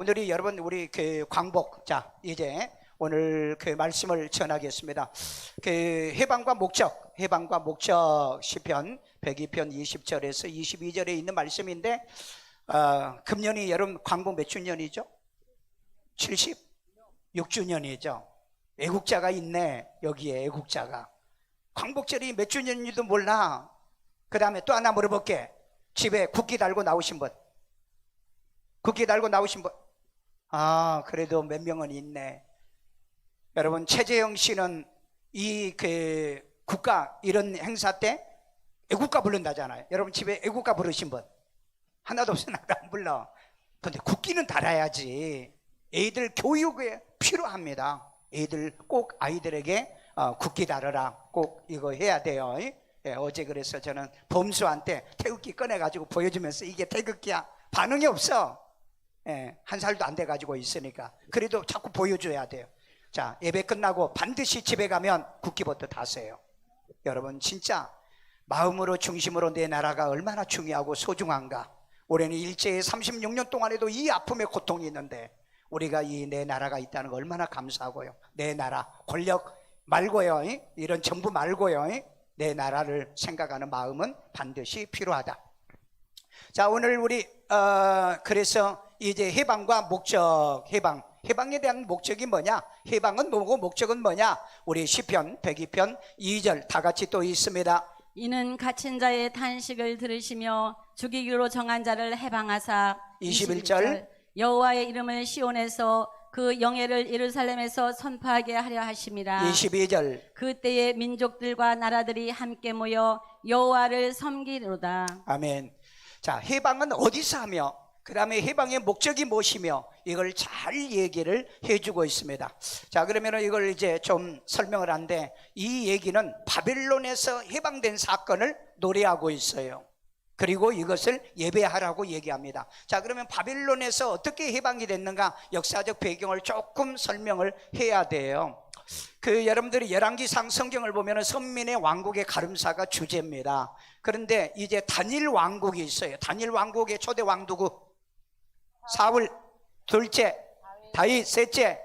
오늘이 여러분 우리 그 광복, 자 이제 오늘 그 말씀을 전하겠습니다. 그 해방과 목적 시편 102편 20절에서 22절에 있는 말씀인데, 금년이 여러분 광복 몇 주년이죠? 76주년이죠. 애국자가 있네. 여기에 애국자가. 광복절이 몇 주년인지도 몰라. 그 다음에 또 하나 물어볼게. 집에 국기 달고 나오신 분? 국기 달고 나오신 분? 그래도 몇 명은 있네. 여러분, 최재형 씨는 이 그 국가 이런 행사 때 애국가 부른다잖아요. 여러분 집에 애국가 부르신 분? 하나도 없어. 나도 안 불러. 근데 국기는 달아야지. 애들 교육에 필요합니다. 애들 꼭 아이들에게 국기 달아라. 꼭 이거 해야 돼요. 어제 그래서 저는 범수한테 태극기 꺼내가지고 보여주면서 이게 태극기야. 반응이 없어. 한 살도 안 돼가지고 있으니까. 그래도 자꾸 보여줘야 돼요. 자, 예배 끝나고 반드시 집에 가면 국기부터 다세요. 여러분 진짜 마음으로 중심으로 내 나라가 얼마나 중요하고 소중한가. 올해는 일제의 36년 동안에도 이 아픔의 고통이 있는데 우리가 이 내 나라가 있다는 거 얼마나 감사하고요. 내 나라, 권력 말고요, 이런 정부 말고요, 내 나라를 생각하는 마음은 반드시 필요하다. 자, 오늘 우리 그래서 이제 해방과 목적, 해방에 대한 목적이 뭐냐? 해방은 뭐고 목적은 뭐냐? 우리 시편 102편 2절 다 같이 또 있습니다. 이는 갇힌 자의 탄식을 들으시며 죽이기로 정한 자를 해방하사. 21절 여호와의 이름을 시온에서 그 영예를 예루살렘에서 선포하게 하려 하심이라. 22절 그때의 민족들과 나라들이 함께 모여 여호와를 섬기로다. 아멘. 자, 해방은 어디서 하며 그 다음에 해방의 목적이 무엇이며 이걸 잘 얘기를 해주고 있습니다. 자, 그러면 이걸 이제 좀 설명을 하는데, 이 얘기는 바벨론에서 해방된 사건을 노래하고 있어요. 그리고 이것을 예배하라고 얘기합니다. 자, 그러면 바벨론에서 어떻게 해방이 됐는가 역사적 배경을 조금 설명을 해야 돼요. 여러분들이 열왕기상 성경을 보면 선민의 왕국의 가름사가 주제입니다. 그런데 이제 단일 왕국이 있어요. 단일 왕국의 초대 왕 누구? 사울, 둘째 다윗, 셋째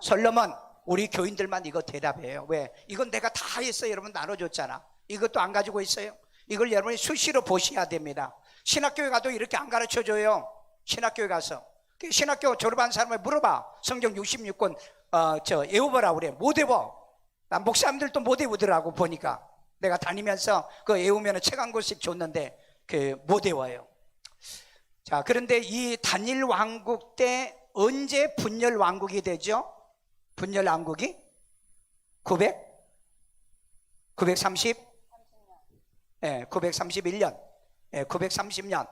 솔로몬. 우리 교인들만 이거 대답해요. 왜? 이건 내가 다 했어요. 여러분 나눠줬잖아. 이것도 안 가지고 있어요? 이걸 여러분이 수시로 보셔야 됩니다. 신학교에 가도 이렇게 안 가르쳐줘요. 신학교에 가서 신학교 졸업한 사람을 물어봐. 성경 66권 외워보라 그래. 못 외워. 난 목사님들도 못 외우더라고. 보니까 내가 다니면서 그 외우면 책 한 권씩 줬는데 못 외워요. 자, 그런데 이 단일 왕국 때 언제 분열 왕국이 되죠? 분열 왕국이 931년 930년.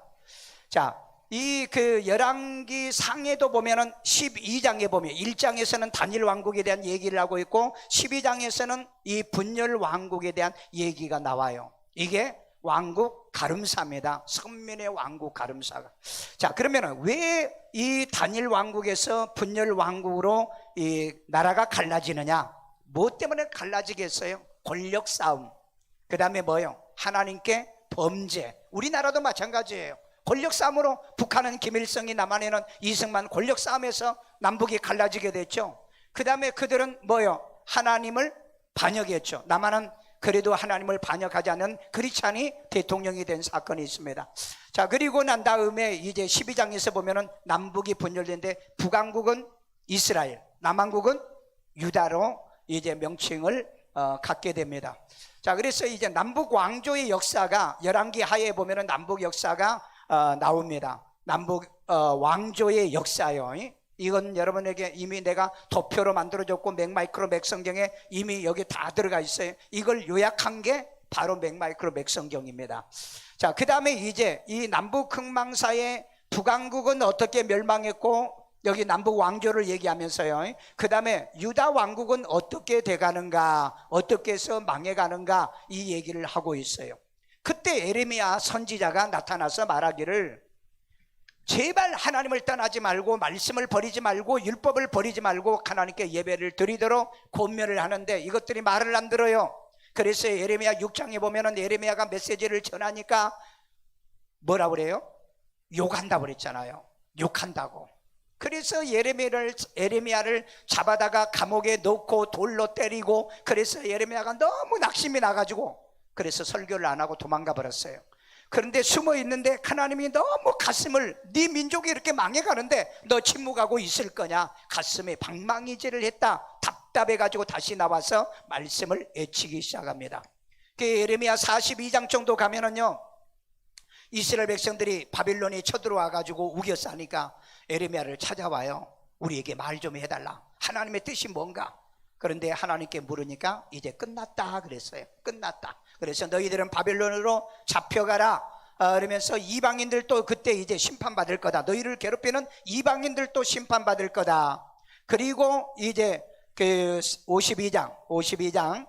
자, 이 열왕기 상에도 보면은 12장에 보면 1장에서는 단일 왕국에 대한 얘기를 하고 있고 12장에서는 이 분열 왕국에 대한 얘기가 나와요. 이게 왕국 가름사입니다. 선민의 왕국 가름사가. 자, 그러면은 왜 이 단일 왕국에서 분열 왕국으로 이 나라가 갈라지느냐? 뭐 때문에 갈라지겠어요? 권력 싸움. 그 다음에 뭐요? 하나님께 범죄. 우리나라도 마찬가지예요. 권력 싸움으로 북한은 김일성이, 남한에는 이승만, 권력 싸움에서 남북이 갈라지게 됐죠. 그 다음에 그들은 뭐요? 하나님을 반역했죠. 남한은 그래도 하나님을 반역하지 않은 크리스찬이 대통령이 된 사건이 있습니다. 자, 그리고 난 다음에 이제 12장에서 보면은 남북이 분열된데 북왕국은 이스라엘, 남왕국은 유다로 이제 명칭을 갖게 됩니다. 자, 그래서 이제 남북 왕조의 역사가 열왕기 하에 보면은 남북 역사가 나옵니다. 남북 왕조의 역사요. 이건 여러분에게 이미 내가 도표로 만들어줬고 맥마이크로 맥성경에 이미 여기 다 들어가 있어요. 이걸 요약한 게 바로 맥마이크로 맥성경입니다. 자, 그 다음에 이제 이 남북 흥망사의 북왕국은 어떻게 멸망했고 여기 남북 왕조를 얘기하면서요. 그 다음에 유다 왕국은 어떻게 돼가는가, 어떻게 해서 망해가는가 이 얘기를 하고 있어요. 그때 에레미야 선지자가 나타나서 말하기를 제발 하나님을 떠나지 말고 말씀을 버리지 말고 율법을 버리지 말고 하나님께 예배를 드리도록 권면을 하는데 이것들이 말을 안 들어요. 그래서 에레미야 6장에 보면은 에레미야가 메시지를 전하니까 뭐라 그래요? 욕한다고 그랬잖아요. 욕한다고. 그래서 예레미야를 잡아다가 감옥에 넣고 돌로 때리고, 그래서 예레미야가 너무 낙심이 나가지고 그래서 설교를 안 하고 도망가 버렸어요. 그런데 숨어 있는데 하나님이 너무 가슴을, 네 민족이 이렇게 망해가는데 너 침묵하고 있을 거냐, 가슴에 방망이질을 했다. 답답해가지고 다시 나와서 말씀을 애치기 시작합니다. 예레미야 42장 정도 가면은요, 이스라엘 백성들이 바빌론에 쳐들어와가지고 우겨싸니까 예레미야를 찾아와요. 우리에게 말 좀 해달라. 하나님의 뜻이 뭔가. 그런데 하나님께 물으니까 이제 끝났다 그랬어요. 끝났다. 그래서 너희들은 바빌론으로 잡혀가라. 그러면서 이방인들도 그때 이제 심판받을 거다. 너희를 괴롭히는 이방인들도 심판받을 거다. 그리고 이제 그 52장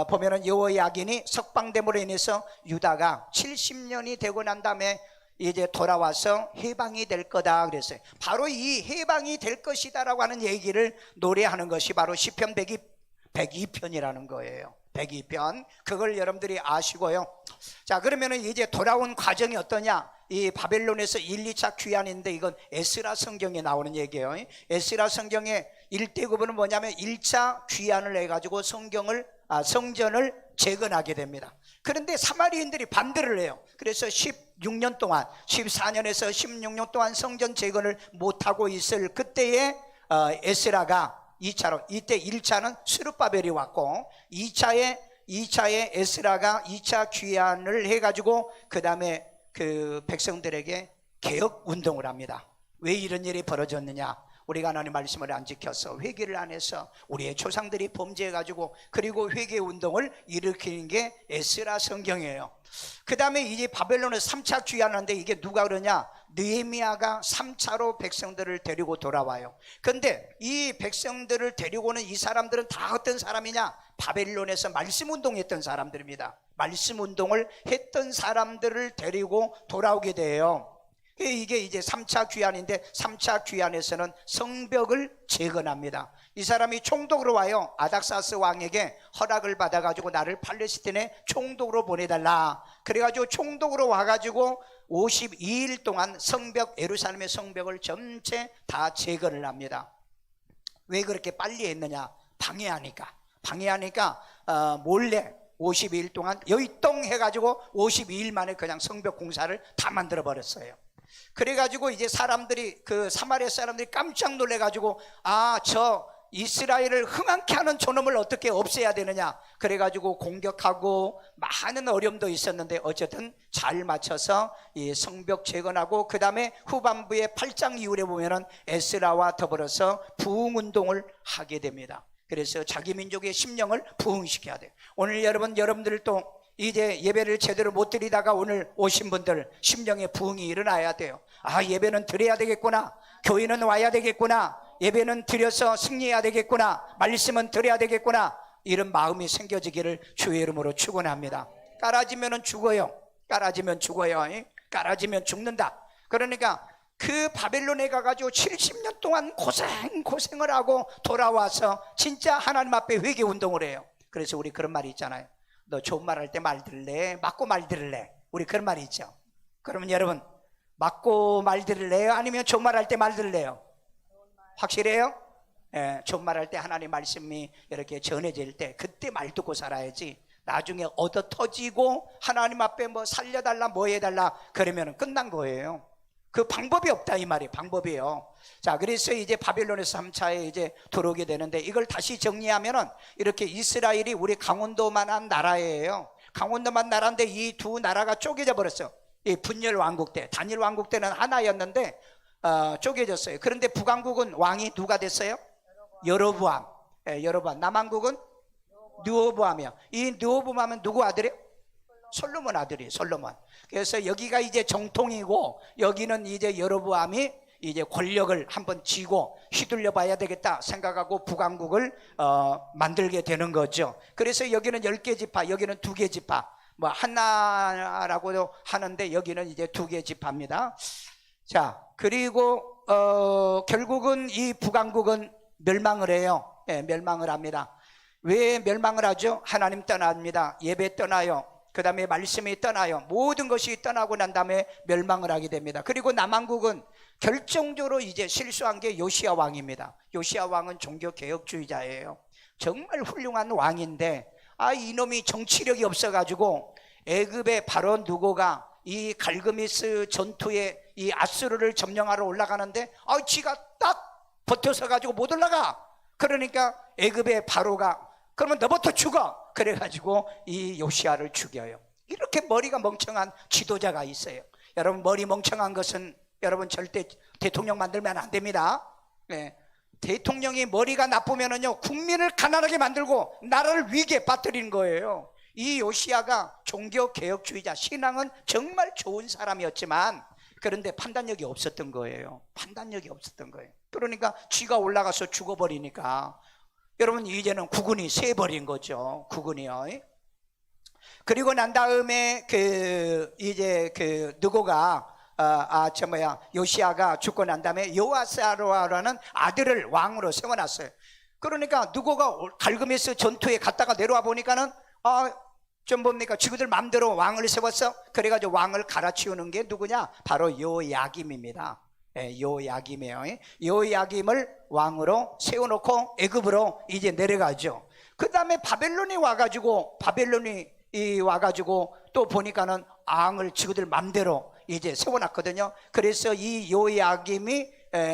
보면은 여호야긴이 석방됨으로 인해서 유다가 70년이 되고 난 다음에 이제 돌아와서 해방이 될 거다 그랬어요. 바로 이 해방이 될 것이다라고 하는 얘기를 노래하는 것이 바로 시편 102편이라는 거예요. 102편. 그걸 여러분들이 아시고요. 자, 그러면은 이제 돌아온 과정이 어떠냐? 이 바벨론에서 1, 2차 귀환인데 이건 에스라 성경에 나오는 얘기예요. 에스라 성경의 1대부분은 뭐냐면 1차 귀환을 해가지고 성전을 재건하게 됩니다. 그런데 사마리인들이 반대를 해요. 그래서 16년 동안, 14년에서 16년 동안 성전 재건을 못하고 있을 그때에 에스라가 2차로, 이때 1차는 스룹바벨이 왔고 2차에 에스라가 2차 귀환을 해가지고 그 다음에 그 백성들에게 개혁 운동을 합니다. 왜 이런 일이 벌어졌느냐? 우리가 하나님 말씀을 안 지켜서, 회개를 안 해서, 우리의 조상들이 범죄해가지고, 그리고 회개 운동을 일으키는 게 에스라 성경이에요. 그 다음에 이제 바벨론에 3차 귀환하는데 이게 누가 그러냐? 느헤미야가 3차로 백성들을 데리고 돌아와요. 그런데 이 백성들을 데리고는 이 사람들은 다 어떤 사람이냐? 바벨론에서 말씀 운동했던 사람들입니다. 말씀 운동을 했던 사람들을 데리고 돌아오게 돼요. 이게 이제 3차 귀환인데 3차 귀환에서는 성벽을 재건합니다. 이 사람이 총독으로 와요. 아닥사스 왕에게 허락을 받아가지고 나를 팔레스틴에 총독으로 보내달라. 그래가지고 총독으로 와가지고 52일 동안 성벽, 예루살렘의 성벽을 전체 다 재건을 합니다. 왜 그렇게 빨리 했느냐? 방해하니까 몰래 52일 동안 여의똥 해가지고 52일 만에 그냥 성벽 공사를 다 만들어 버렸어요. 그래가지고 이제 사람들이, 그 사마리아 사람들이 깜짝 놀래가지고, 저 이스라엘을 흥황케 하는 저놈을 어떻게 없애야 되느냐. 그래가지고 공격하고 많은 어려움도 있었는데 어쨌든 잘 맞춰서 이 성벽 재건하고, 그 다음에 후반부의 8장 이후에 보면은 에스라와 더불어서 부흥운동을 하게 됩니다. 그래서 자기 민족의 심령을 부흥시켜야 돼요. 오늘 여러분들도 이제 예배를 제대로 못 드리다가 오늘 오신 분들 심령의 부흥이 일어나야 돼요. 예배는 드려야 되겠구나. 교회는 와야 되겠구나. 예배는 드려서 승리해야 되겠구나. 말씀은 드려야 되겠구나. 이런 마음이 생겨지기를 주의 이름으로 축원합니다. 깔아지면 죽어요. 깔아지면 깔아지면 죽는다. 그러니까 그 바벨론에 가가지고 70년 동안 고생을 하고 돌아와서 진짜 하나님 앞에 회개 운동을 해요. 그래서 우리 그런 말이 있잖아요. 너 좋은 말 할 때 말 들을래? 맞고 말 들을래? 우리 그런 말이 있죠. 그러면 여러분, 맞고 말 들을래요? 아니면 좋은 말 할 때 말 들을래요? 확실해요? 좋은 말 할 때 하나님 말씀이 이렇게 전해질 때 그때 말 듣고 살아야지. 나중에 얻어 터지고 하나님 앞에 뭐 살려달라 뭐 해달라 그러면 끝난 거예요. 그 방법이 없다 이 말이 방법이에요. 자, 그래서 이제 바벨론에서 3차에 이제 들어오게 되는데, 이걸 다시 정리하면은 이렇게 이스라엘이 우리 강원도만한 나라예요. 강원도만 나라인데 이 두 나라가 쪼개져 버렸어. 이 분열 왕국 때, 단일 왕국 때는 하나였는데 쪼개졌어요. 그런데 북왕국은 왕이 누가 됐어요? 여로보암. 여로보암. 남왕국은 르호보암이야. 이 르호보암은 누구 아들이에요? 솔로몬 아들이 솔로몬. 그래서 여기가 이제 정통이고 여기는 이제 여로보암이 이제 권력을 한번 쥐고 휘둘려 봐야 되겠다 생각하고 북왕국을 만들게 되는 거죠. 그래서 여기는 10개 지파, 여기는 2개 지파, 뭐 하나라고도 하는데 여기는 이제 2개 지파입니다. 자, 그리고 결국은 이 북왕국은 멸망을 해요. 멸망을 합니다. 왜 멸망을 하죠? 하나님 떠납니다. 예배 떠나요. 그 다음에 말씀이 떠나요. 모든 것이 떠나고 난 다음에 멸망을 하게 됩니다. 그리고 남왕국은 결정적으로 이제 실수한 게 요시야 왕입니다. 요시야 왕은 종교 개혁주의자예요. 정말 훌륭한 왕인데 이놈이 정치력이 없어가지고 애굽의 바로 누고가 이 갈그미스 전투에 이 아수르를 점령하러 올라가는데 지가 딱 버텨서 가지고 못 올라가. 그러니까 애굽의 바로가 그러면 너부터 죽어. 그래가지고 이 요시야를 죽여요. 이렇게 머리가 멍청한 지도자가 있어요. 여러분, 머리 멍청한 것은 여러분 절대 대통령 만들면 안 됩니다. 네. 대통령이 머리가 나쁘면은요, 국민을 가난하게 만들고 나라를 위기에 빠뜨리는 거예요. 이 요시야가 종교 개혁주의자, 신앙은 정말 좋은 사람이었지만 그런데 판단력이 없었던 거예요. 판단력이 없었던 거예요. 그러니까 쥐가 올라가서 죽어버리니까 여러분, 이제는 국군이 세버린 거죠. 국군이요. 그리고 난 다음에 누고가 요시야가 죽고 난 다음에 요아스라는 아들을 왕으로 세워놨어요. 그러니까 누고가 갈그미스 전투에 갔다가 내려와 보니까는 좀 뭡니까, 지구들 마음대로 왕을 세웠어. 그래가지고 왕을 갈아치우는 게 누구냐? 바로 요야김입니다. 요야김이에요. 요야김을 왕으로 세워놓고 애굽으로 이제 내려가죠. 그 다음에 바벨론이 와가지고 또 보니까는 왕을 지구들 맘대로 이제 세워놨거든요. 그래서 이 요야김이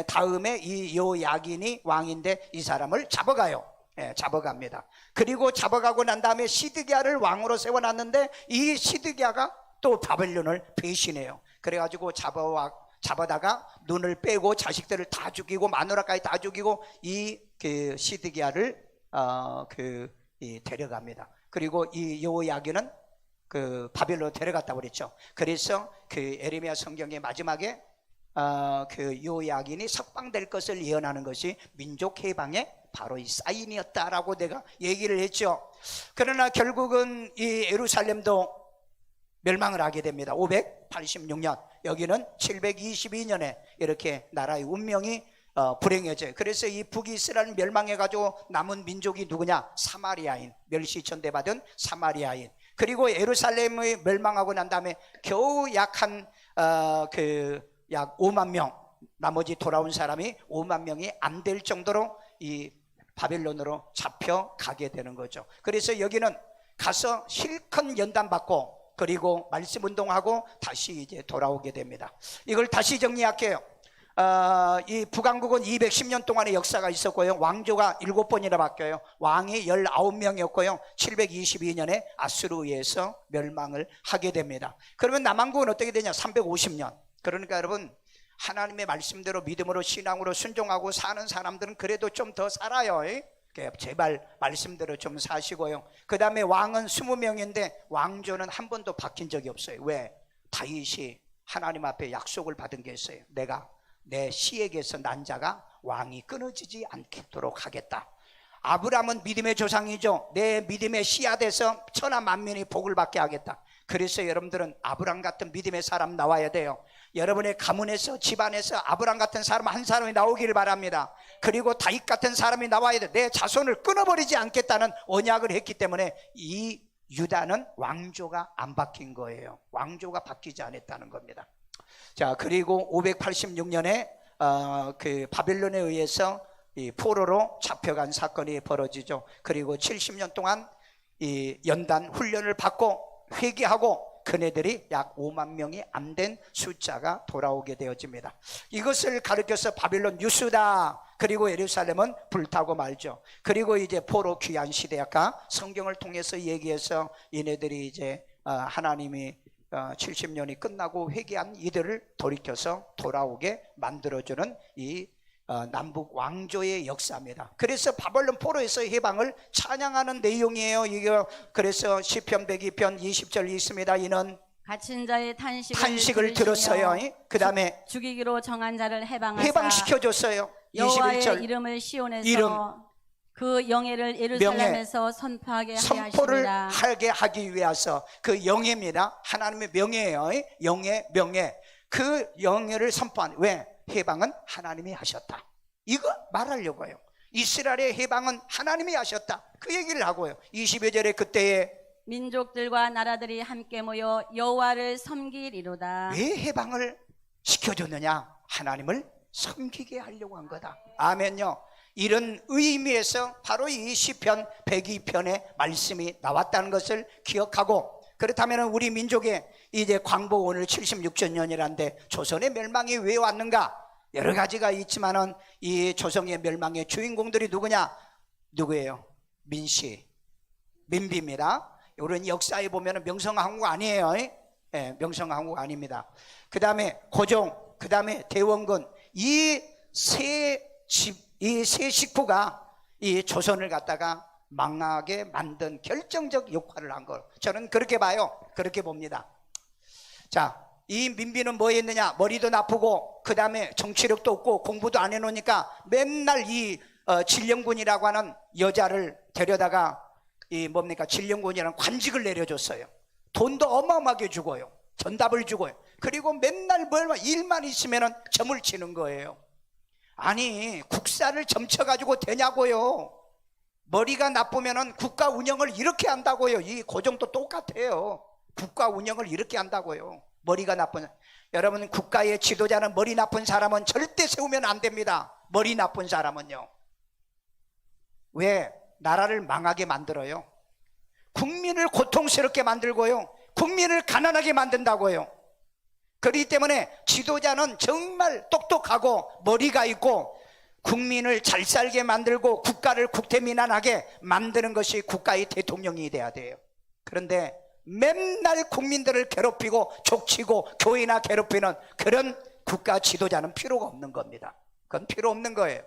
다음에 이 요야긴이 왕인데 이 사람을 잡아가요. 잡아갑니다. 그리고 잡아가고 난 다음에 시드기야를 왕으로 세워놨는데 이 시드기야가 또 바벨론을 배신해요. 그래가지고 잡아다가 눈을 빼고 자식들을 다 죽이고 마누라까지 다 죽이고 이 시드기야를 데려갑니다. 그리고 이 요야긴은 바벨론 데려갔다고 그랬죠. 그래서 에레미야 성경의 마지막에 요야긴이 석방될 것을 예언하는 것이 민족 해방의 바로 이 사인이었다라고 내가 얘기를 했죠. 그러나 결국은 이 예루살렘도 멸망을 하게 됩니다. 586년, 여기는 722년에 이렇게 나라의 운명이 불행해져요. 그래서 이 북이스라엘 멸망해가지고 남은 민족이 누구냐? 사마리아인, 멸시천대받은 사마리아인. 그리고 예루살렘이 멸망하고 난 다음에 겨우 약 5만 명, 나머지 돌아온 사람이 5만 명이 안 될 정도로 이 바벨론으로 잡혀가게 되는 거죠. 그래서 여기는 가서 실컷 연단받고 그리고 말씀 운동하고 다시 이제 돌아오게 됩니다. 이걸 다시 정리할게요. 이 북왕국은 210년 동안의 역사가 있었고요. 왕조가 7번이나 바뀌어요. 왕이 19명이었고요. 722년에 아수르에서 멸망을 하게 됩니다. 그러면 남왕국은 어떻게 되냐? 350년. 그러니까 여러분, 하나님의 말씀대로 믿음으로 신앙으로 순종하고 사는 사람들은 그래도 좀 더 살아요. 제발 말씀대로 좀 사시고요. 그 다음에 왕은 20명인데 왕조는 한 번도 바뀐 적이 없어요. 왜? 다윗이 하나님 앞에 약속을 받은 게 있어요. 내가 내 시에게서 난 자가 왕이 끊어지지 않도록 하겠다. 아브라함은 믿음의 조상이죠. 내 믿음의 씨앗에서 천하 만민이 복을 받게 하겠다. 그래서 여러분들은 아브라함 같은 믿음의 사람 나와야 돼요. 여러분의 가문에서, 집안에서 아브라함 같은 사람 한 사람이 나오기를 바랍니다. 그리고 다윗 같은 사람이 나와야 돼. 내 자손을 끊어버리지 않겠다는 언약을 했기 때문에 이 유다는 왕조가 안 바뀐 거예요. 왕조가 바뀌지 않았다는 겁니다. 자, 그리고 586년에 바벨론에 의해서 이 포로로 잡혀간 사건이 벌어지죠. 그리고 70년 동안 이 연단 훈련을 받고 회개하고 그네들이 약 5만 명이 안 된 숫자가 돌아오게 되어집니다. 이것을 가르쳐서 바벨론 유수다. 그리고 예루살렘은 불타고 말죠. 그리고 이제 포로 귀환 시대, 아까 성경을 통해서 얘기해서 얘네들이 이제 하나님이 70년이 끝나고 회개한 이들을 돌이켜서 돌아오게 만들어주는 이 남북 왕조의 역사입니다. 그래서 바벨론 포로에서 해방을 찬양하는 내용이에요. 이거 그래서 시편 102편 20절 있습니다. 이는 갇힌 자의 탄식을 들었어요. 그 다음에 죽이기로 정한 자를 해방시켜줬어요. 여호와의 21절 이름을 시온에서 그 영예를 예루살렘에서 선포하게 선포를 하려 하게 하기 위해서 그 영예입니다. 하나님의 명예예요. 명예. 그 영예를 선포한, 왜? 해방은 하나님이 하셨다. 이거 말하려고 해요. 이스라엘의 해방은 하나님이 하셨다. 그 얘기를 하고요. 22절에 그때에 민족들과 나라들이 함께 모여 여호와를 섬기리로다. 왜 해방을 시켜줬느냐? 하나님을 섬기게 하려고 한 거다. 아멘요. 이런 의미에서 바로 이 시편 102편의 말씀이 나왔다는 것을 기억하고, 그렇다면 우리 민족의 이제 광복 오늘 76주년이란데 조선의 멸망이 왜 왔는가? 여러 가지가 있지만은 이 조선의 멸망의 주인공들이 누구예요? 민씨, 민비입니다. 이런 역사에 보면은 명성황후 아니에요. 예, 명성황후 아닙니다. 그 다음에 고종, 그 다음에 대원군, 이 세 식구가 이 조선을 갖다가 망하게 만든 결정적 역할을 한 걸 저는 그렇게 봐요. 그렇게 봅니다. 자, 이 민비는 뭐 했느냐? 머리도 나쁘고 그 다음에 정치력도 없고 공부도 안 해놓으니까 맨날 이 진령군이라고 하는 여자를 데려다가 이 진령군이라는 관직을 내려줬어요. 돈도 어마어마하게 주고요, 전답을 주고요. 그리고 맨날 일만 있으면 점을 치는 거예요. 아니, 국사를 점쳐가지고 되냐고요. 머리가 나쁘면은 국가 운영을 이렇게 한다고요. 이 고종도 똑같아요. 국가 운영을 이렇게 한다고요. 머리가 나쁜, 여러분, 국가의 지도자는 머리 나쁜 사람은 절대 세우면 안 됩니다. 머리 나쁜 사람은요. 왜? 나라를 망하게 만들어요. 국민을 고통스럽게 만들고요, 국민을 가난하게 만든다고요. 그렇기 때문에 지도자는 정말 똑똑하고 머리가 있고 국민을 잘 살게 만들고 국가를 국태민안하게 만드는 것이 국가의 대통령이 돼야 돼요. 그런데 맨날 국민들을 괴롭히고 족치고 교회나 괴롭히는 그런 국가 지도자는 필요가 없는 겁니다. 그건 필요 없는 거예요.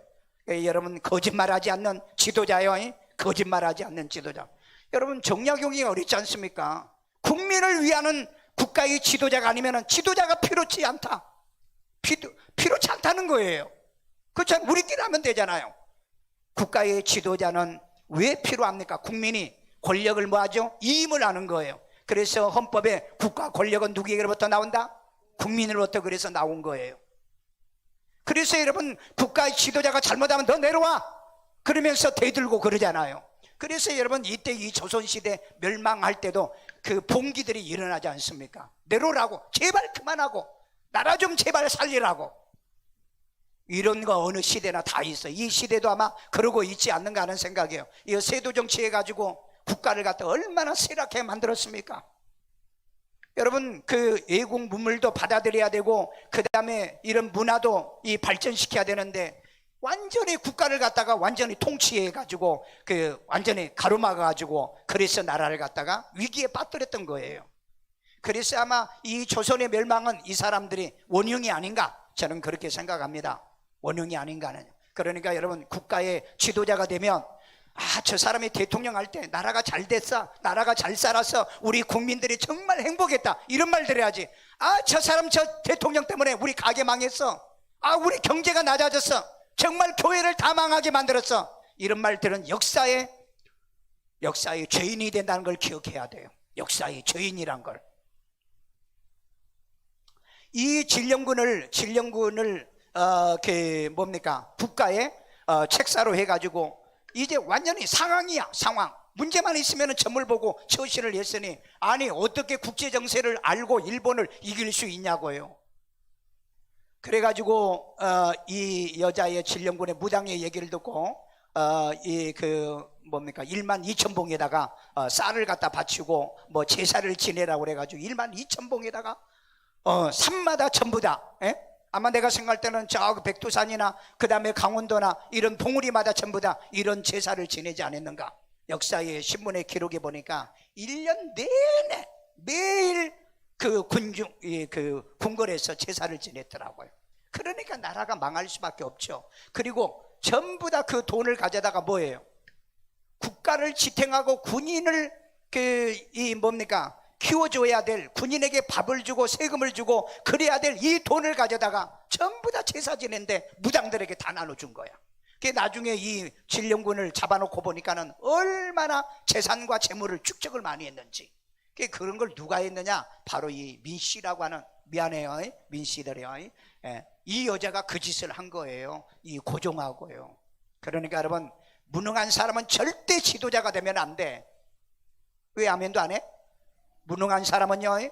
여러분, 거짓말하지 않는 지도자요, 거짓말하지 않는 지도자. 여러분, 정약용이 어렵지 않습니까? 국민을 위하는 국가의 지도자가 아니면 지도자가 필요치 않다. 필요치 않다는 거예요. 그렇죠? 우리끼리 하면 되잖아요. 국가의 지도자는 왜 필요합니까? 국민이 권력을 뭐하죠? 이임을 하는 거예요. 그래서 헌법에 국가 권력은 누구에게로부터 나온다? 국민으로부터. 그래서 나온 거예요. 그래서 여러분, 국가의 지도자가 잘못하면 너 내려와 그러면서 대들고 그러잖아요. 그래서 여러분, 이때 이 조선시대 멸망할 때도 그 봉기들이 일어나지 않습니까? 내려오라고, 제발 그만하고, 나라 좀 제발 살리라고. 이런 거 어느 시대나 다 있어요. 이 시대도 아마 그러고 있지 않는가 하는 생각이에요. 이 세도 정치 해가지고 국가를 갖다 얼마나 쇠락하게 만들었습니까? 여러분, 그 외국 문물도 받아들여야 되고 그 다음에 이런 문화도 발전시켜야 되는데 완전히 국가를 갖다가 완전히 통치해가지고 완전히 가로막아가지고 그래서 나라를 갖다가 위기에 빠뜨렸던 거예요. 그래서 아마 이 조선의 멸망은 이 사람들이 원흉이 아닌가, 저는 그렇게 생각합니다. 원흉이 아닌가 하는. 그러니까 여러분, 국가의 지도자가 되면 저 사람이 대통령 할 때 나라가 잘 됐어, 나라가 잘 살았어, 우리 국민들이 정말 행복했다, 이런 말 들어야지. 저 사람 저 대통령 때문에 우리 가게 망했어, 우리 경제가 낮아졌어, 정말 교회를 다 망하게 만들었어, 이런 말들은 역사의 죄인이 된다는 걸 기억해야 돼요. 역사의 죄인이란 걸. 이 진령군을 국가의 책사로 해가지고 이제 완전히 상황이야, 상황. 문제만 있으면 점을 보고 처신을 했으니, 아니 어떻게 국제정세를 알고 일본을 이길 수 있냐고요. 그래가지고 이 여자의 진령군의 무당의 얘기를 듣고 12,000봉에다가 쌀을 갖다 바치고 제사를 지내라고 그래가지고 12,000봉에다가 산마다 전부 다, 아마 내가 생각할 때는 저 백두산이나 그 다음에 강원도나 이런 봉우리마다 전부 다 이런 제사를 지내지 않았는가. 역사의 신문의 기록에 보니까 1년 내내 매일 궁궐에서 제사를 지냈더라고요. 그러니까 나라가 망할 수밖에 없죠. 그리고 전부 다 그 돈을 가져다가 뭐예요? 국가를 지탱하고 군인을 키워줘야 될, 군인에게 밥을 주고 세금을 주고 그래야 될 이 돈을 가져다가 전부 다 제사 지낸데 무당들에게 다 나눠준 거야. 그게 나중에 이 진령군을 잡아놓고 보니까는 얼마나 재산과 재물을 축적을 많이 했는지. 그런 걸 누가 했느냐? 바로 이 민씨라고 하는, 미안해요, 민씨들이요, 이 여자가 그 짓을 한 거예요. 이 고종하고요. 그러니까 여러분, 무능한 사람은 절대 지도자가 되면 안 돼. 왜 아멘도 안 해? 무능한 사람은요,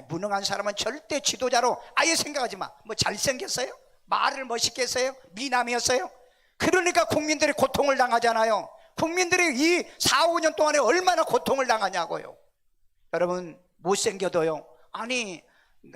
무능한 사람은 절대 지도자로 아예 생각하지 마. 뭐 잘생겼어요? 말을 멋있게 했어요? 미남이었어요? 그러니까 국민들이 고통을 당하잖아요. 국민들이 이 4, 5년 동안에 얼마나 고통을 당하냐고요. 여러분, 못생겨도요, 아니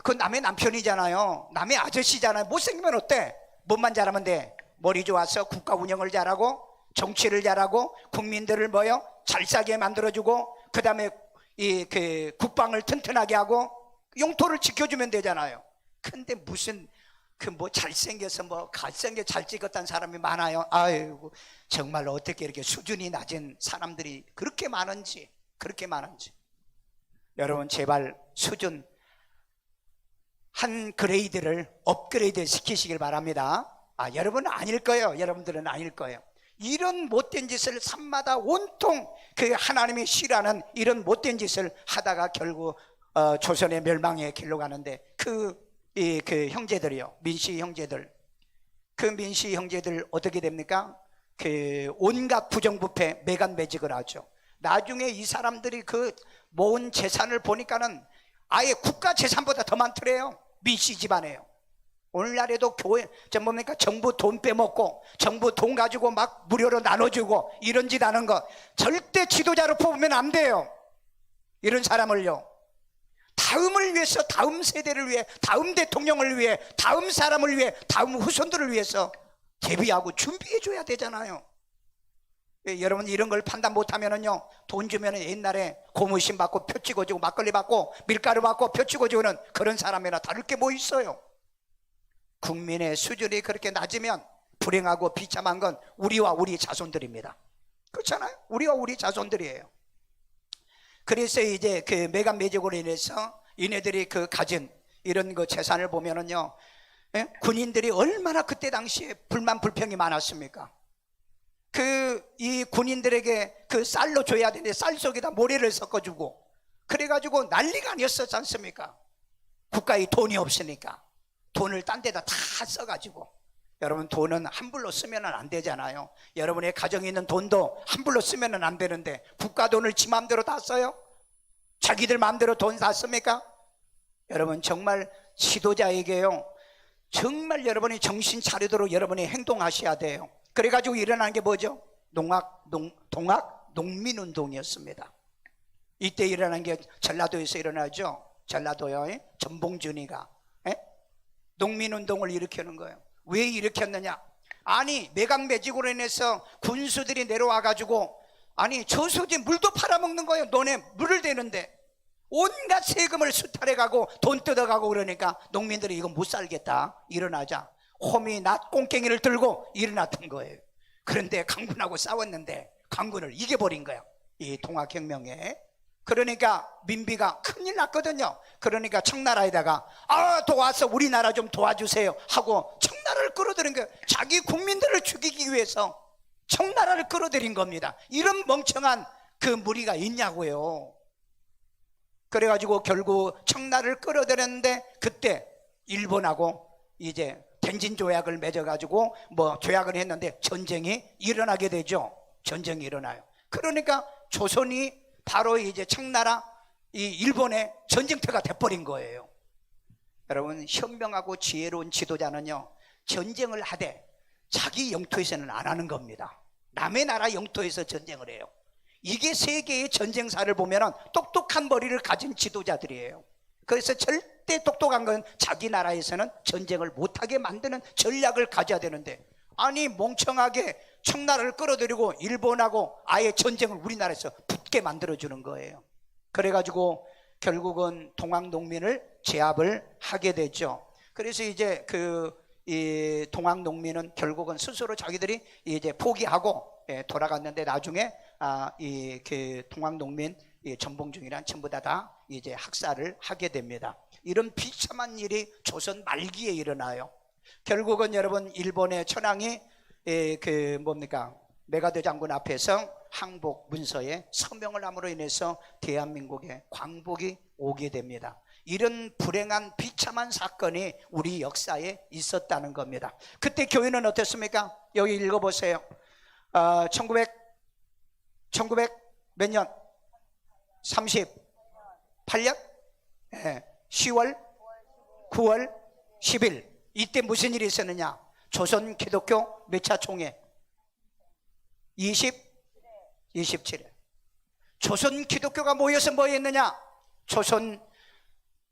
그 남의 남편이잖아요. 남의 아저씨잖아요. 못생기면 어때? 뭐만 잘하면 돼? 머리 좋아서 국가 운영을 잘하고 정치를 잘하고 국민들을 뭐요? 잘 살게 만들어주고 그 다음에 그 국방을 튼튼하게 하고 영토를 지켜주면 되잖아요. 근데 무슨 그 뭐 잘생겨서 뭐 잘생겨 잘 찍었다는 사람이 많아요. 아이고, 정말 어떻게 이렇게 수준이 낮은 사람들이 그렇게 많은지. 여러분, 제발 수준 한 그레이드를 업그레이드 시키시길 바랍니다. 여러분은 아닐 거예요. 여러분들은 아닐 거예요. 이런 못된 짓을 산마다 온통 그 하나님이 싫어하는 이런 못된 짓을 하다가 결국 조선의 멸망의 길로 가는데 그 형제들이요, 민씨 형제들, 그 민씨 형제들 어떻게 됩니까? 그 온갖 부정부패 매간매직을 하죠. 나중에 이 사람들이 그 모은 재산을 보니까는 아예 국가 재산보다 더 많더래요. 민씨 집안에요. 오늘날에도 교회 뭡니까? 정부 돈 빼먹고 정부 돈 가지고 막 무료로 나눠주고 이런 짓 하는 거 절대 지도자로 뽑으면 안 돼요. 이런 사람을요, 다음을 위해서, 다음 세대를 위해, 다음 대통령을 위해, 다음 사람을 위해, 다음 후손들을 위해서 대비하고 준비해 줘야 되잖아요. 여러분, 이런 걸 판단 못하면은요, 돈 주면 옛날에 고무신 받고 표 찍어주고 막걸리 받고 밀가루 받고 표 찍어주는 그런 사람이나 다를 게 뭐 있어요. 국민의 수준이 그렇게 낮으면 불행하고 비참한 건 우리와 우리 자손들입니다. 그렇잖아요. 우리와 우리 자손들이에요. 그래서 이제 그 매간매직으로 인해서 이네들이 그 가진 이런 그 재산을 보면은요, 군인들이 얼마나 그때 당시에 불만 불평이 많았습니까? 이 군인들에게 그 쌀로 줘야 되는데 쌀 속에다 모래를 섞어주고 그래가지고 난리가 아니었었지 않습니까? 국가에 돈이 없으니까 돈을 딴 데다 다 써가지고. 여러분, 돈은 함부로 쓰면 안 되잖아요. 여러분의 가정에 있는 돈도 함부로 쓰면 안 되는데 국가 돈을 지 마음대로 다 써요? 자기들 마음대로 돈 다 씁니까? 여러분, 정말 지도자에게요, 정말 여러분이 정신 차리도록 여러분이 행동하셔야 돼요. 그래가지고 일어난 게 뭐죠? 동학 농민운동이었습니다. 이때 일어난 게 전라도에서 일어나죠. 전라도요, 전봉준이가 농민운동을 일으키는 거예요. 왜 일으켰느냐? 아니, 매각매직으로 인해서 군수들이 내려와가지고 아니 저수지 물도 팔아먹는 거예요. 너네 물을 대는데 온갖 세금을 수탈해가고 돈 뜯어가고 그러니까 농민들이 이거 못 살겠다 일어나자 호미 낫 꽁깽이를 들고 일어났던 거예요. 그런데 강군하고 싸웠는데 강군을 이겨버린 거야, 이 동학혁명에. 그러니까 민비가 큰일 났거든요. 그러니까 청나라에다가 도와서 우리나라 좀 도와주세요 하고 청나라를 끌어들인 거예요. 자기 국민들을 죽이기 위해서 청나라를 끌어들인 겁니다. 이런 멍청한 그 무리가 있냐고요. 그래가지고 결국 청나라를 끌어들였는데 그때 일본하고 이제 텐진 조약을 맺어가지고 뭐 조약을 했는데 전쟁이 일어나게 되죠. 전쟁이 일어나요. 그러니까 조선이 바로 이제 청나라 이 일본의 전쟁터가 돼버린 거예요. 여러분, 현명하고 지혜로운 지도자는요, 전쟁을 하되 자기 영토에서는 안 하는 겁니다. 남의 나라 영토에서 전쟁을 해요. 이게 세계의 전쟁사를 보면 똑똑한 머리를 가진 지도자들이에요. 그래서 절대 똑똑한 건 자기 나라에서는 전쟁을 못하게 만드는 전략을 가져야 되는데 아니 멍청하게 청나라를 끌어들이고 일본하고 아예 전쟁을 우리나라에서 붙게 만들어주는 거예요. 그래가지고 결국은 동학농민을 제압을 하게 되죠. 그래서 이제 이 동학농민은 결국은 스스로 자기들이 이제 포기하고 돌아갔는데 나중에 그 동학농민 전봉준이란 전부 다 이제 학살을 하게 됩니다. 이런 비참한 일이 조선 말기에 일어나요. 결국은 여러분 일본의 천황이 메가드 장군 앞에서 항복 문서에 서명을 함으로 인해서 대한민국에 광복이 오게 됩니다. 이런 불행한 비참한 사건이 우리 역사에 있었다는 겁니다. 그때 교회는 어땠습니까? 여기 읽어보세요. 1900 몇 년? 38년? 10월, 9월, 10일. 이때 무슨 일이 있었느냐? 조선 기독교 몇 차 총회? 27일. 조선 기독교가 모여서 뭐 했느냐? 조선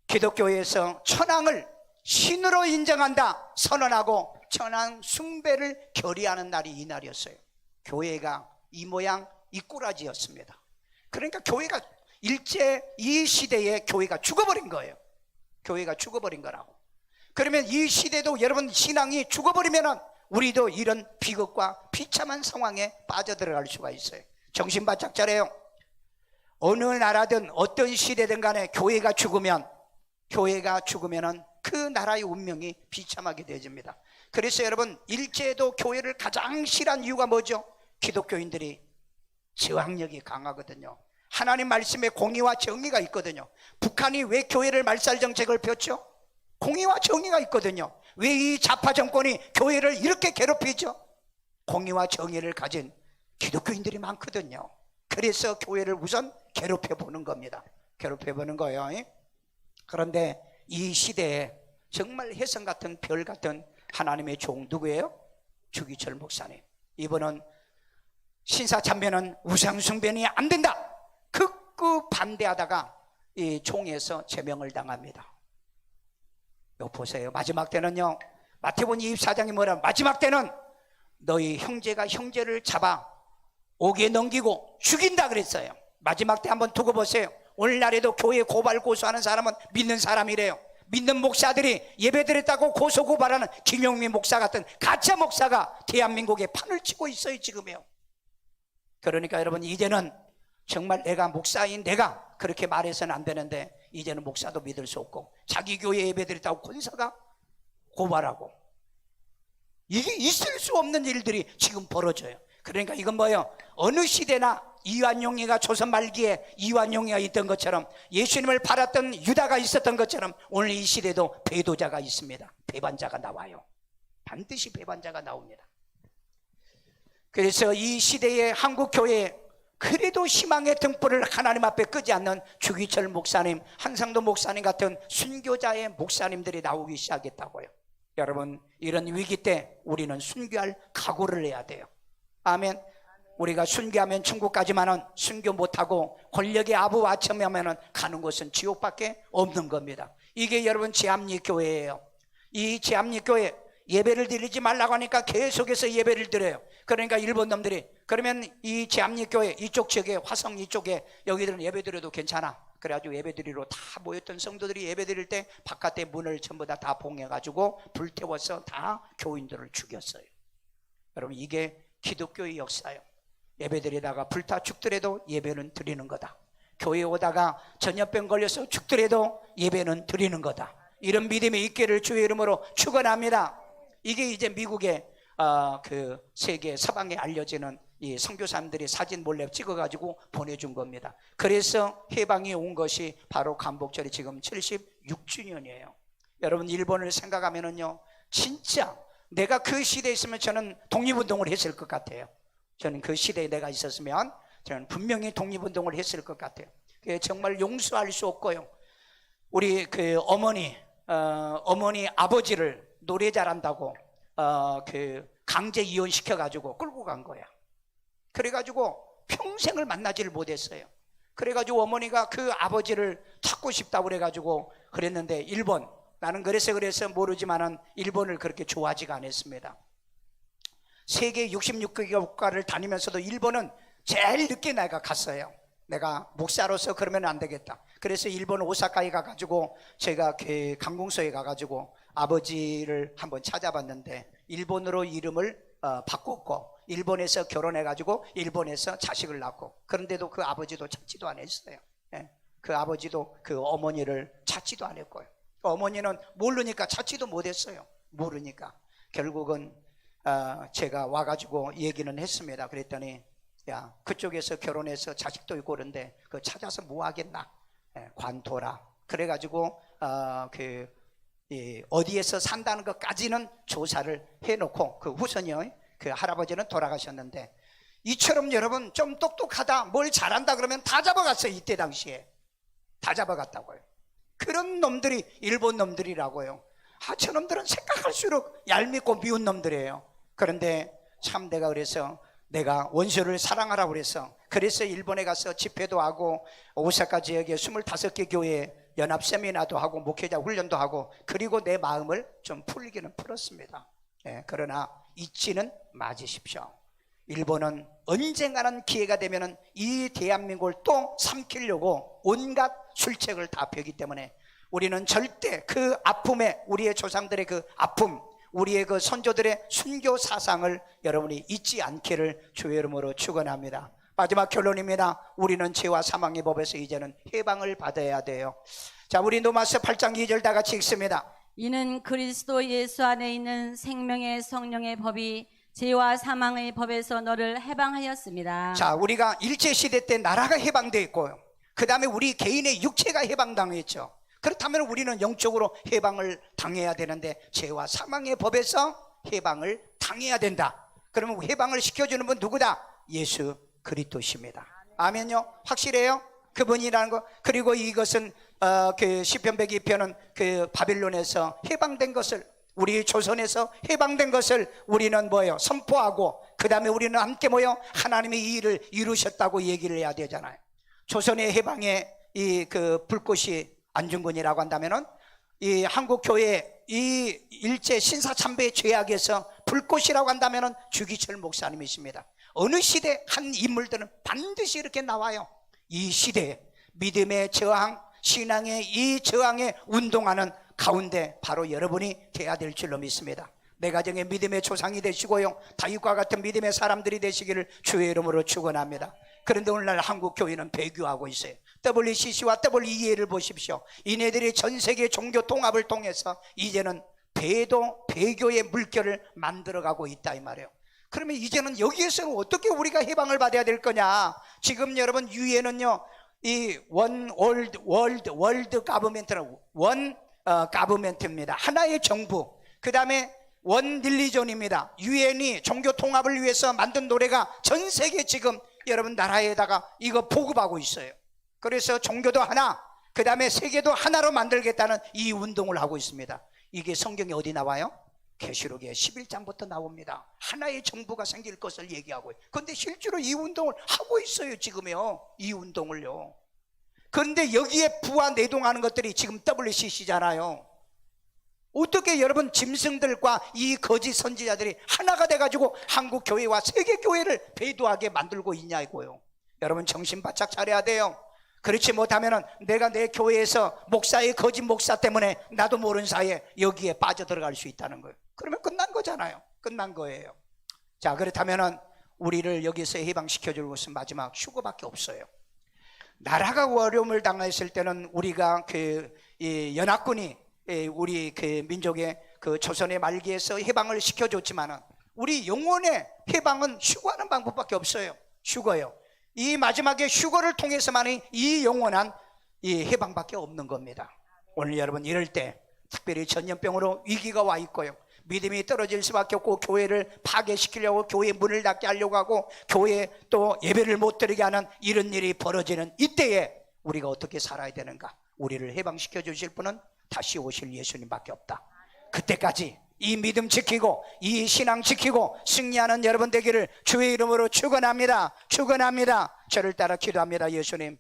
기독교에서 천황을 신으로 인정한다 선언하고 천황 숭배를 결의하는 날이 이 날이었어요. 교회가 이 모양 이 꼬라지였습니다. 그러니까 교회가 일제 이 시대에 교회가 죽어버린 거예요. 교회가 죽어버린 거라고. 그러면 이 시대도 여러분 신앙이 죽어버리면 우리도 이런 비극과 비참한 상황에 빠져들어갈 수가 있어요. 정신 바짝 차려요. 어느 나라든 어떤 시대든 간에 교회가 죽으면 그 나라의 운명이 비참하게 되어집니다. 그래서 여러분 일제도 교회를 가장 싫어한 이유가 뭐죠? 기독교인들이 저항력이 강하거든요. 하나님 말씀에 공의와 정의가 있거든요. 북한이 왜 교회를 말살 정책을 폈죠? 공의와 정의가 있거든요. 왜 이 좌파 정권이 교회를 이렇게 괴롭히죠? 공의와 정의를 가진 기독교인들이 많거든요. 그래서 교회를 우선 괴롭혀 보는 겁니다. 괴롭혀 보는 거예요. 그런데 이 시대에 정말 혜성 같은 별 같은 하나님의 종 누구예요? 주기철 목사님. 이분은 신사참배는 우상숭배는 안 된다 극구 반대하다가 이 총에서 제명을 당합니다. 이거 보세요. 마지막 때는요, 마태복음 24장이 뭐라, 마지막 때는 너희 형제가 형제를 잡아 옥에 넘기고 죽인다 그랬어요. 마지막 때 한번 두고 보세요. 오늘날에도 교회 고발 고소하는 사람은 믿는 사람이래요. 믿는 목사들이 예배드렸다고 고소 고발하는 김용민 목사 같은 가짜 목사가 대한민국에 판을 치고 있어요 지금요. 그러니까 여러분 이제는 정말 내가 목사인 내가 그렇게 말해서는 안 되는데, 이제는 목사도 믿을 수 없고 자기 교회 예배드렸다고 권사가 고발하고, 이게 있을 수 없는 일들이 지금 벌어져요. 그러니까 이건 뭐예요? 어느 시대나 이완용이가 조선 말기에 이완용이가 있던 것처럼, 예수님을 팔았던 유다가 있었던 것처럼 오늘 이 시대도 배도자가 있습니다. 배반자가 나와요. 반드시 배반자가 나옵니다. 그래서 이 시대의 한국교회에 그래도 희망의 등불을 하나님 앞에 끄지 않는 주기철 목사님, 한상도 목사님 같은 순교자의 목사님들이 나오기 시작했다고요. 여러분 이런 위기 때 우리는 순교할 각오를 해야 돼요. 아멘. 우리가 순교하면 천국 가지만은 순교 못하고 권력의 아부아첨하면 가는 곳은 지옥밖에 없는 겁니다. 이게 여러분 제합리교회예요. 이 제합리교회 예배를 드리지 말라고 하니까 계속해서 예배를 드려요. 그러니까 일본 놈들이 그러면 이 제합리교회 이쪽 지역에 화성 이쪽에 여기들은 예배 드려도 괜찮아. 그래가지고 예배 드리러 다 모였던 성도들이 예배 드릴 때 바깥에 문을 전부 다 봉해가지고 불태워서 다 교인들을 죽였어요. 여러분 이게 기독교의 역사예요. 예배 드리다가 불타 죽더라도 예배는 드리는 거다. 교회에 오다가 전염병 걸려서 죽더라도 예배는 드리는 거다. 이런 믿음의 있기를 주의 이름으로 축원합니다. 이게 이제 미국의 그 세계 서방에 알려지는 이 선교사님들이 사진 몰래 찍어가지고 보내준 겁니다. 그래서 해방이 온 것이 바로 광복절이 지금 76주년이에요. 여러분 일본을 생각하면은요, 진짜 내가 그 시대에 있으면 저는 독립운동을 했을 것 같아요. 저는 그 시대에 내가 있었으면 저는 분명히 독립운동을 했을 것 같아요. 정말 용서할 수 없고요. 우리 그 어머니 아버지를 노래 잘한다고 그 강제 이혼시켜가지고 끌고 간 거야. 그래가지고 평생을 만나지를 못했어요. 그래가지고 어머니가 그 아버지를 찾고 싶다고 그래가지고 그랬는데 나는 그래서 모르지만은 일본을 그렇게 좋아하지가 않았습니다. 세계 66개국가를 다니면서도 일본은 제일 늦게 내가 갔어요. 내가 목사로서 그러면 안 되겠다. 그래서 일본 오사카에 가가지고 제가 그 관공서에 가가지고 아버지를 한번 찾아봤는데 일본으로 이름을 바꿨고 일본에서 결혼해가지고 일본에서 자식을 낳고, 그런데도 그 아버지도 찾지도 않았어요. 그 아버지도 그 어머니를 찾지도 않았고요. 어머니는 모르니까 찾지도 못했어요. 모르니까 결국은 제가 와가지고 얘기는 했습니다. 그랬더니 야, 그쪽에서 결혼해서 자식도 있고 그런데 그 찾아서 뭐 하겠나, 관둬라. 그래가지고 어디에서 산다는 것까지는 조사를 해놓고, 그 후손이요, 그 할아버지는 돌아가셨는데, 이처럼 여러분 좀 똑똑하다 뭘 잘한다 그러면 다 잡아갔어요. 이때 당시에 다 잡아갔다고요. 그런 놈들이 일본 놈들이라고요. 저놈들은 생각할수록 얄밉고 미운 놈들이에요. 그런데 참 내가 그래서 내가 원수를 사랑하라고 그래서 일본에 가서 집회도 하고 오사카 지역에 25개 교회에 연합 세미나도 하고 목회자 훈련도 하고, 그리고 내 마음을 좀 풀기는 풀었습니다. 그러나 잊지는 마시십시오. 일본은 언젠가는 기회가 되면은 이 대한민국을 또 삼키려고 온갖 술책을 다 펴기 때문에 우리는 절대 그 아픔에, 우리의 조상들의 그 아픔, 우리의 그 선조들의 순교 사상을 여러분이 잊지 않기를 주의 이름으로 축원합니다. 마지막 결론입니다. 우리는 죄와 사망의 법에서 이제는 해방을 받아야 돼요. 자, 우리 로마서 8장 2절 다 같이 읽습니다. 이는 그리스도 예수 안에 있는 생명의 성령의 법이 죄와 사망의 법에서 너를 해방하였습니다. 자, 우리가 일제시대 때 나라가 해방되어 있고요, 그 다음에 우리 개인의 육체가 해방당했죠. 그렇다면 우리는 영적으로 해방을 당해야 되는데 죄와 사망의 법에서 해방을 당해야 된다. 그러면 해방을 시켜주는 분 누구다? 예수 그리스도십니다. 아멘요? 확실해요? 그분이라는 거. 그리고 이것은 그 시편 102편은 그 바빌론에서 해방된 것을, 우리 조선에서 해방된 것을 우리는 뭐예요? 선포하고, 그 다음에 우리는 함께 모여 하나님의 이 일을 이루셨다고 얘기를 해야 되잖아요. 조선의 해방에 이 그 불꽃이 안중근이라고 한다면은 이 한국 교회 이 일제 신사참배의 죄악에서 불꽃이라고 한다면은 주기철 목사님이십니다. 어느 시대 한 인물들은 반드시 이렇게 나와요. 이 시대에 믿음의 저항, 신앙의 이 저항에 운동하는 가운데 바로 여러분이 돼야 될 줄로 믿습니다. 내 가정의 믿음의 조상이 되시고요, 다윗과 같은 믿음의 사람들이 되시기를 주의 이름으로 축원합니다. 그런데 오늘날 한국 교회는 배교하고 있어요. WCC와 WEA를 보십시오. 이네들이 전 세계 종교 통합을 통해서 이제는 배교의 물결을 만들어가고 있다 이 말이에요. 그러면 이제는 여기에서는 어떻게 우리가 해방을 받아야 될 거냐? 지금 여러분 유엔은요, 이 월드 가버멘트는 가버멘트입니다. 하나의 정부. 그 다음에 원 릴리존입니다. 유엔이 종교 통합을 위해서 만든 노래가 전 세계 지금 여러분 나라에다가 이거 보급하고 있어요. 그래서 종교도 하나, 그 다음에 세계도 하나로 만들겠다는 이 운동을 하고 있습니다. 이게 성경에 어디 나와요? 계시록의 11장부터 나옵니다. 하나의 정부가 생길 것을 얘기하고, 그런데 실제로 이 운동을 하고 있어요. 지금요, 이 운동을요. 그런데 여기에 부와 내동하는 것들이 지금 WCC잖아요. 어떻게 여러분 짐승들과 이 거짓 선지자들이 하나가 돼가지고 한국 교회와 세계 교회를 배도하게 만들고 있냐고요. 여러분 정신 바짝 차려야 돼요. 그렇지 못하면은 내가 내 교회에서 목사의 거짓 목사 때문에 나도 모르는 사이에 여기에 빠져들어갈 수 있다는 거예요. 그러면 끝난 거잖아요. 끝난 거예요. 자, 그렇다면은 우리를 여기서 해방시켜 줄 것은 마지막 휴거밖에 없어요. 나라가 어려움을 당했을 때는 우리가 이 연합군이 우리 그 민족의 그 조선의 말기에서 해방을 시켜줬지만은 우리 영혼의 해방은 휴거하는 방법밖에 없어요. 휴거요. 이 마지막에 휴거를 통해서만이 이 영원한 이 해방밖에 없는 겁니다. 오늘 여러분 이럴 때 특별히 전염병으로 위기가 와 있고요, 믿음이 떨어질 수밖에 없고 교회를 파괴시키려고 교회 문을 닫게 하려고 하고 교회에 또 예배를 못 드리게 하는 이런 일이 벌어지는 이때에 우리가 어떻게 살아야 되는가? 우리를 해방시켜 주실 분은 다시 오실 예수님밖에 없다. 그때까지 이 믿음 지키고 이 신앙 지키고 승리하는 여러분 되기를 주의 이름으로 축원합니다. 축원합니다. 저를 따라 기도합니다. 예수님,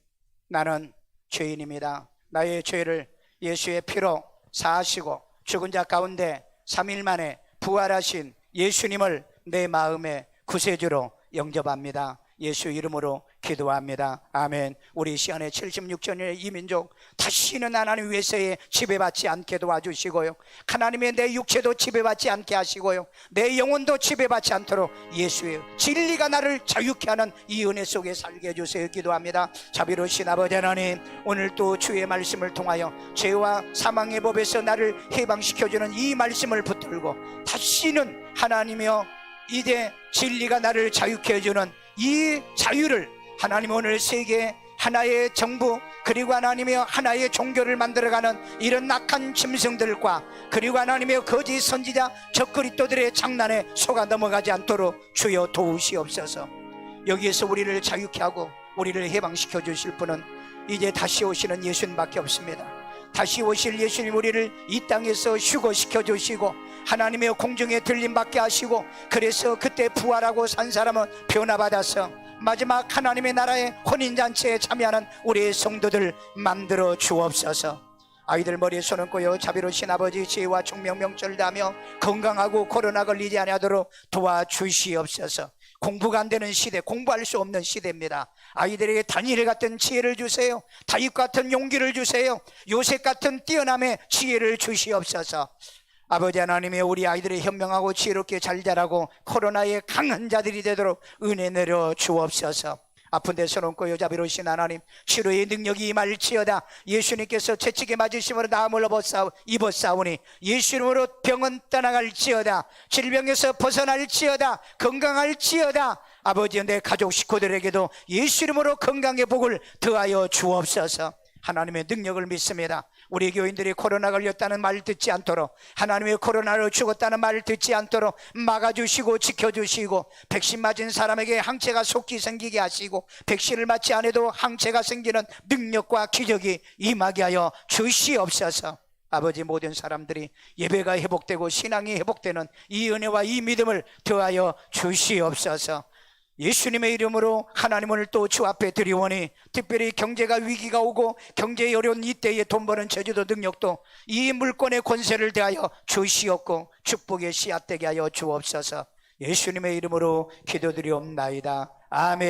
나는 죄인입니다. 나의 죄를 예수의 피로 사하시고 죽은 자 가운데 3일 만에 부활하신 예수님을 내 마음의 구세주로 영접합니다. 예수 이름으로 기도합니다. 아멘. 우리 시간에 76전의 이 민족 다시는 하나님 외세에 지배받지 않게 도와주시고요, 하나님의 내 육체도 지배받지 않게 하시고요, 내 영혼도 지배받지 않도록 예수의 진리가 나를 자유케 하는 이 은혜 속에 살게 해주세요. 기도합니다. 자비로우신 아버지 하나님, 오늘 또 주의 말씀을 통하여 죄와 사망의 법에서 나를 해방시켜주는 이 말씀을 붙들고 다시는 하나님이여 이제 진리가 나를 자유케 해주는 이 자유를 하나님 오늘 세계 하나의 정부 그리고 하나님의 하나의 종교를 만들어가는 이런 악한 짐승들과 그리고 하나님의 거짓 선지자 적그리스도들의 장난에 속아 넘어가지 않도록 주여 도우시옵소서. 여기에서 우리를 자유케 하고 우리를 해방시켜 주실 분은 이제 다시 오시는 예수님밖에 없습니다. 다시 오실 예수님 우리를 이 땅에서 휴거시켜 주시고 하나님의 공중에 들림받게 하시고, 그래서 그때 부활하고 산 사람은 변화받아서 마지막 하나님의 나라의 혼인잔치에 참여하는 우리의 성도들 만들어 주옵소서. 아이들 머리에 손 얹고요, 자비로우신 아버지, 지혜와 총명 명철을 다하며 건강하고 코로나 걸리지 아니하도록 도와주시옵소서. 공부가 안 되는 시대, 공부할 수 없는 시대입니다. 아이들에게 다니엘 같은 지혜를 주세요. 다윗 같은 용기를 주세요. 요셉 같은 뛰어남의 지혜를 주시옵소서. 아버지 하나님의 우리 아이들이 현명하고 지혜롭게 잘 자라고 코로나의 강한 자들이 되도록 은혜 내려 주옵소서. 아픈 데 손 얹고 여자비로우신 하나님, 치료의 능력이 임할지어다. 예수님께서 채찍에 맞으심으로 나음을 입었사오니 예수님으로 병은 떠나갈지어다. 질병에서 벗어날지어다. 건강할지어다. 아버지, 내 가족 식구들에게도 예수님으로 건강의 복을 더하여 주옵소서. 하나님의 능력을 믿습니다. 우리 교인들이 코로나 걸렸다는 말 듣지 않도록, 하나님의 코로나로 죽었다는 말 듣지 않도록 막아주시고 지켜주시고, 백신 맞은 사람에게 항체가 속히 생기게 하시고, 백신을 맞지 않아도 항체가 생기는 능력과 기적이 임하게 하여 주시옵소서. 아버지, 모든 사람들이 예배가 회복되고 신앙이 회복되는 이 은혜와 이 믿음을 더하여 주시옵소서. 예수님의 이름으로 하나님을 또 주 앞에 드리오니, 특별히 경제가 위기가 오고 경제의 어려운 이때에 돈 버는 제주도 능력도 이 물권의 권세를 대하여 주시옵고 축복의 씨앗 되게 하여 주옵소서. 예수님의 이름으로 기도드리옵나이다. 아멘.